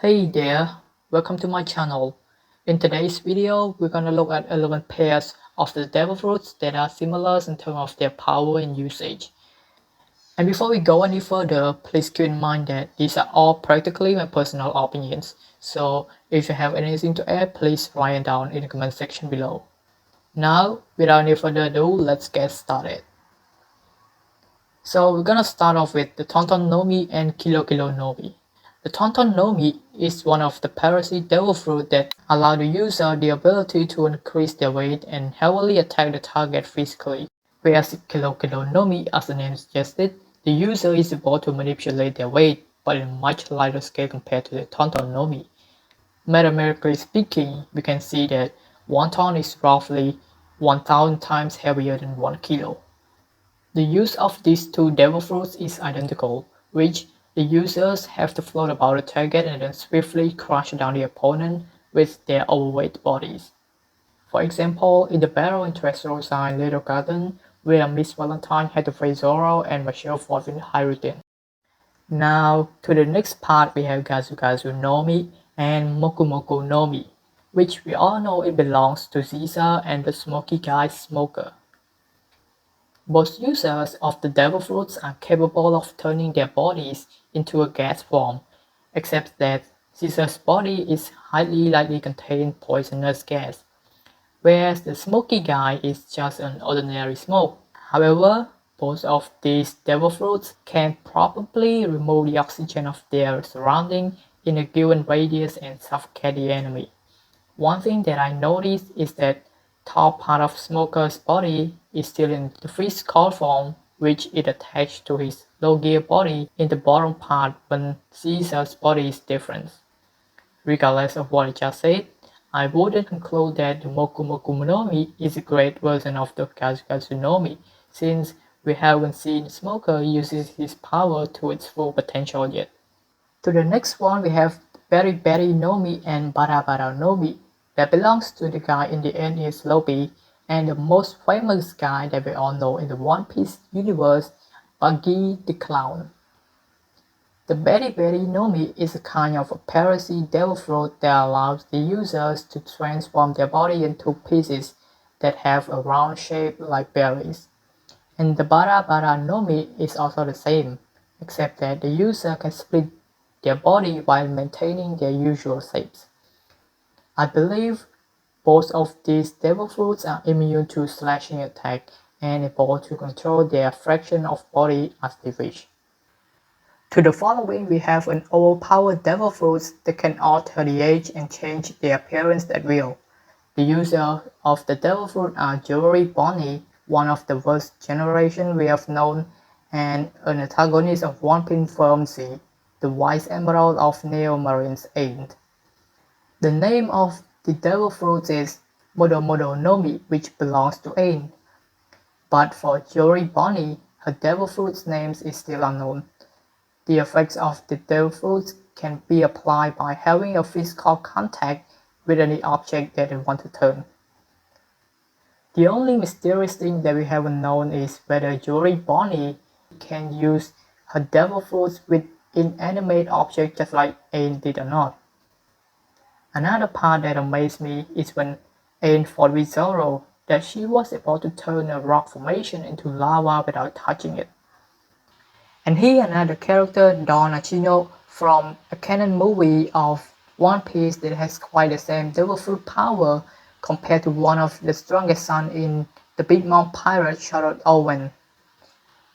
Hey there, welcome to my channel. In today's video, we're gonna look at 11 pairs of the devil fruits that are similar in terms of their power and usage. And before we go any further, please keep in mind that these are all practically my personal opinions. So if you have anything to add, please write it down in the comment section below. Now, without any further ado, let's get started. So we're gonna start off with the Tonton Nomi and Kilo Kilo Nomi. The Tonton Nomi is one of the parasite devil fruit that allow the user the ability to increase their weight and heavily attack the target physically. Whereas Kilo Kilo Nomi, as the name suggested, the user is able to manipulate their weight, but in much lighter scale compared to the Tonton Nomi. Mathematically speaking, we can see that 1 ton is roughly 1000 times heavier than 1 kilo. The use of these two devil fruits is identical, which the users have to float about the target and then swiftly crush down the opponent with their overweight bodies. For example, in the battle in Dressrosa Little Garden, where Miss Valentine had to face Zoro and Michelle fought with Hyrutin. Now, to the next part we have Gazu Gazu Nomi and Moku Moku Nomi, which we all know it belongs to Caesar and the Smoky Guy Smoker. Most users of the devil fruits are capable of turning their bodies into a gas form, except that Caesar's body is highly likely contain poisonous gas, whereas the smoky guy is just an ordinary smoke. However, both of these devil fruits can probably remove the oxygen of their surrounding in a given radius and suffocate the enemy. One thing that I noticed is that top part of Smoker's body is still in the freeze cold form, which is attached to his low gear body in the bottom part when Caesar's body is different. Regardless of what I just said, I wouldn't conclude that the Moku Moku Nomi is a great version of the Kazukazu Nomi, since we haven't seen Smoker uses his power to its full potential yet. To the next one we have Berry Berry Nomi and Bara Bara Nomi. That belongs to the guy in the end is Lobby, and the most famous guy that we all know in the One Piece universe, Buggy the Clown. The Berry Berry Nomi is a kind of a parasite devil fruit that allows the users to transform their body into pieces that have a round shape like berries. And the Bara Bara Nomi is also the same, except that the user can split their body while maintaining their usual shapes. I believe both of these devil fruits are immune to slashing attack and able to control their fraction of body as they wish. To the following we have an overpowered devil fruits that can alter the age and change their appearance at will. The users of the devil fruit are Jewelry Bonnie, one of the worst generation we have known, and an antagonist of One Piece Firm Z, the Wise Emerald of Neo Marine's End. The name of the devil fruit is Modo Modo Nomi, which belongs to Ain. But for Jewelry Bonnie, her devil fruit's name is still unknown. The effects of the devil fruits can be applied by having a physical contact with any object that they want to turn. The only mysterious thing that we haven't known is whether Jewelry Bonnie can use her devil fruits with inanimate objects just like Ain did or not. Another part that amazed me is when Ain fought with Zoro, that she was able to turn a rock formation into lava without touching it. And here another character, Don Accino, from a canon movie of One Piece that has quite the same devil fruit power compared to one of the strongest sons in the Big Mom Pirate Charlotte Owen.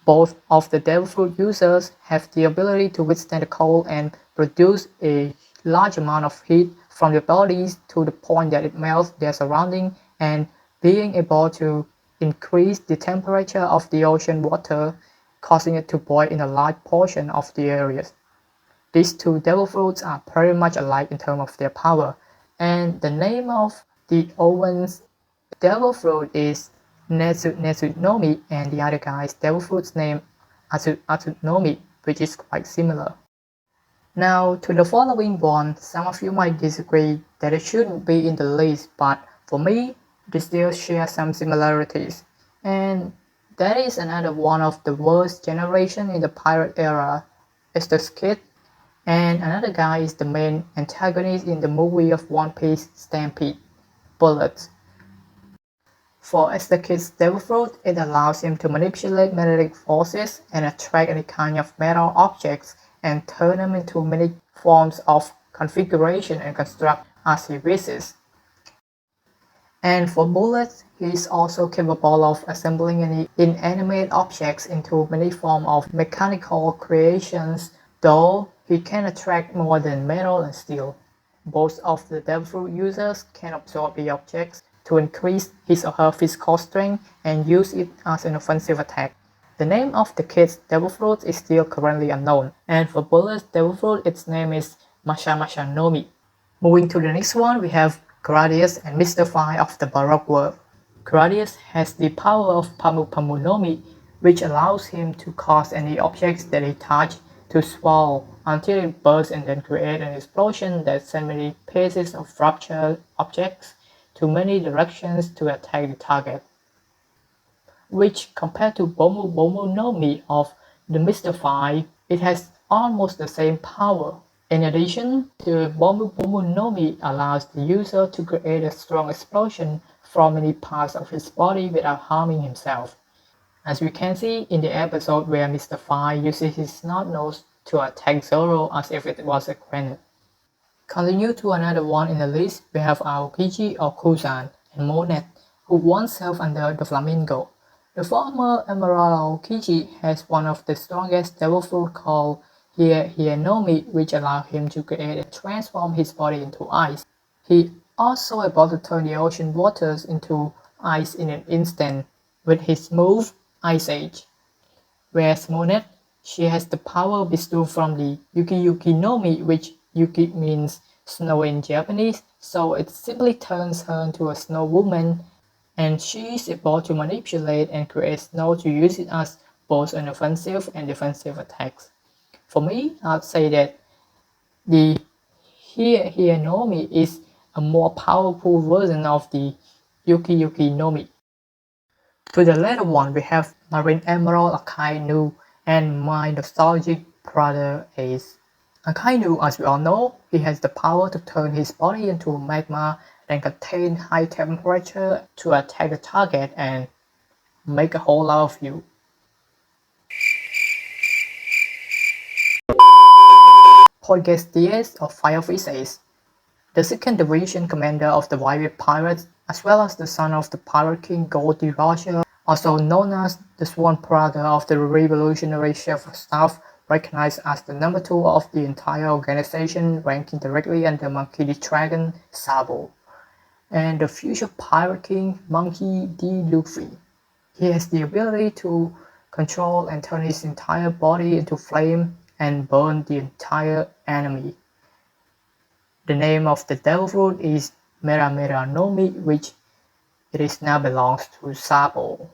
Both of the devil fruit users have the ability to withstand the cold and produce a large amount of heat from their bodies to the point that it melts their surrounding and being able to increase the temperature of the ocean water, causing it to boil in a large portion of the areas. These two devil fruits are pretty much alike in terms of their power, and the name of the Owen's devil fruit is Netsu Netsu Nomi, and the other guy's devil fruit's name Atsu Atsu Nomi, which is quite similar. Now to the following one, some of you might disagree that it shouldn't be in the list, but for me, they still share some similarities. And that is another one of the worst generation in the pirate era. It's the Skid, And another guy is the main antagonist in the movie of One Piece Stampede, Bullet. For as the kid's devil fruit, it allows him to manipulate magnetic forces and attract any kind of metal objects and turn them into many forms of configuration and construct as he wishes. And for bullets, he is also capable of assembling any inanimate objects into many forms of mechanical creations, though he can attract more than metal and steel. Both of the devil fruit users can absorb the objects to increase his or her physical strength and use it as an offensive attack. The name of the kid's devil fruit is still currently unknown, and for Bullet's devil fruit, its name is Masha Masha Nomi. Moving to the next one, we have Gradius and Mr. Fire of the Baroque world. Gradius has the power of Pamu Pamu Nomi, which allows him to cause any objects that he touches to swirl until it bursts and then create an explosion that sends many pieces of ruptured objects to many directions to attack the target. Which, compared to Bomu Bomu Nomi of the Mystify, it has almost the same power. In addition, the Bomu Bomu Nomi allows the user to create a strong explosion from many parts of his body without harming himself. As we can see in the episode where Mr. Fire uses his snot nose to attack Zoro as if it was a grenade. Continue to another one in the list, we have Aokiji or Kuzan and Monet, who once served under the Flamingo. The former Emerald Aokiji has one of the strongest devil fruit called Hienomi, which allows him to create and transform his body into ice. He also able to turn the ocean waters into ice in an instant with his move Ice Age. Whereas Monet, she has the power bestowed from the Yuki Yuki Nomi, which Yuki means snow in Japanese, so it simply turns her into a snow woman, and she is able to manipulate and create snow to use it as both an offensive and defensive attacks. For me, I'd say that the Hienomi is a more powerful version of the Yuki Yuki Nomi. To the later one, we have Marine Emerald Akainu and my nostalgic brother Ace. Akainu, as we all know, he has the power to turn his body into magma and contain high temperature to attack the target and make a whole lot of you. Porges Diaz of Fire Fish Ace, the 2nd Division commander of the Pirate Pirates, as well as the son of the Pirate King Goldie Roger, also known as the Swan Brother of the Revolutionary Chief of Staff, recognized as the number 2 of the entire organization, ranking directly under Monkey D. Dragon Sabo, and the future Pirate King Monkey D. Luffy. He has the ability to control and turn his entire body into flame and burn the entire enemy. The name of the devil fruit is Mera Mera Nomi, which it is now belongs to Sabo.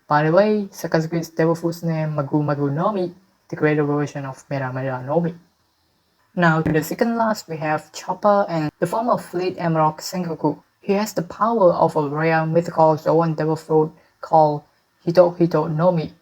By the way, Sakazuki's devil fruit's name Magu Magu Nomi, the greater version of Mera Mera Nomi. Now to the second last, we have Chopper and the former Fleet Emerald Sengoku. He has the power of a rare mythical Zoan devil fruit called Hito Hito Nomi.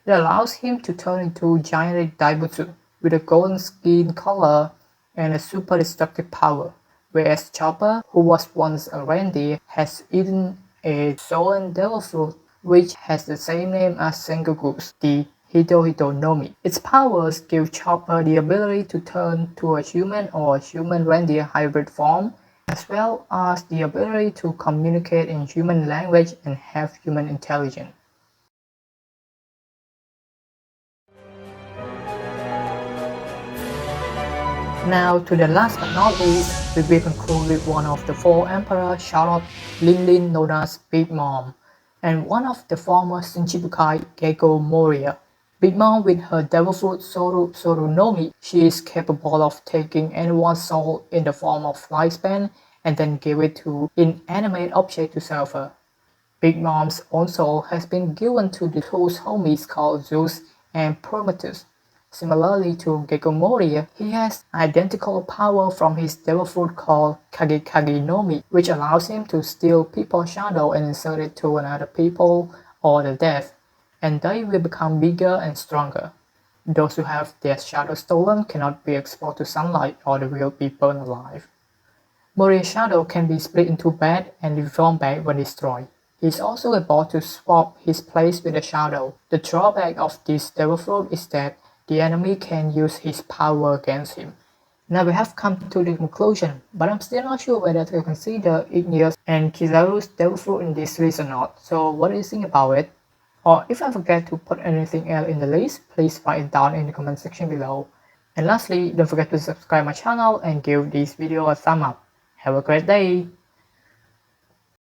It allows him to turn into giant Daibutsu with a golden skin color and a super destructive power, whereas Chopper, who was once a reindeer, has eaten a Zoan devil fruit which has the same name as Sengoku's, the Hito Hito Nomi. Its powers give Chopper the ability to turn to a human or a human reindeer hybrid form, as well as the ability to communicate in human language and have human intelligence. Now to the last but not least, we will conclude with one of the 4 Emperor Charlotte Lin Lin known as Big Mom, and one of the former Shinchibukai Gecko Moria. Big Mom, with her devil fruit Soru Soru Nomi, she is capable of taking anyone's soul in the form of lifespan and then give it to inanimate object to serve her. Big Mom's own soul has been given to the 2 homies called Zeus and Prometheus. Similarly to Gecko Moria, he has identical power from his devil fruit called Kage Kage Nomi, which allows him to steal people's shadow and insert it to another people or the death, and they will become bigger and stronger. Those who have their shadow stolen cannot be exposed to sunlight or they will be burned alive. Murray's shadow can be split into bad and reformed back when destroyed. He is also able to swap his place with the shadow. The drawback of this devil fruit is that the enemy can use his power against him. Now we have come to the conclusion, but I'm still not sure whether to consider Igneous and Kizaru's devil fruit in this list or not, so what do you think about it? Or if I forget to put anything else in the list, please write it down in the comment section below. And lastly, don't forget to subscribe my channel and give this video a thumb up. Have a great day!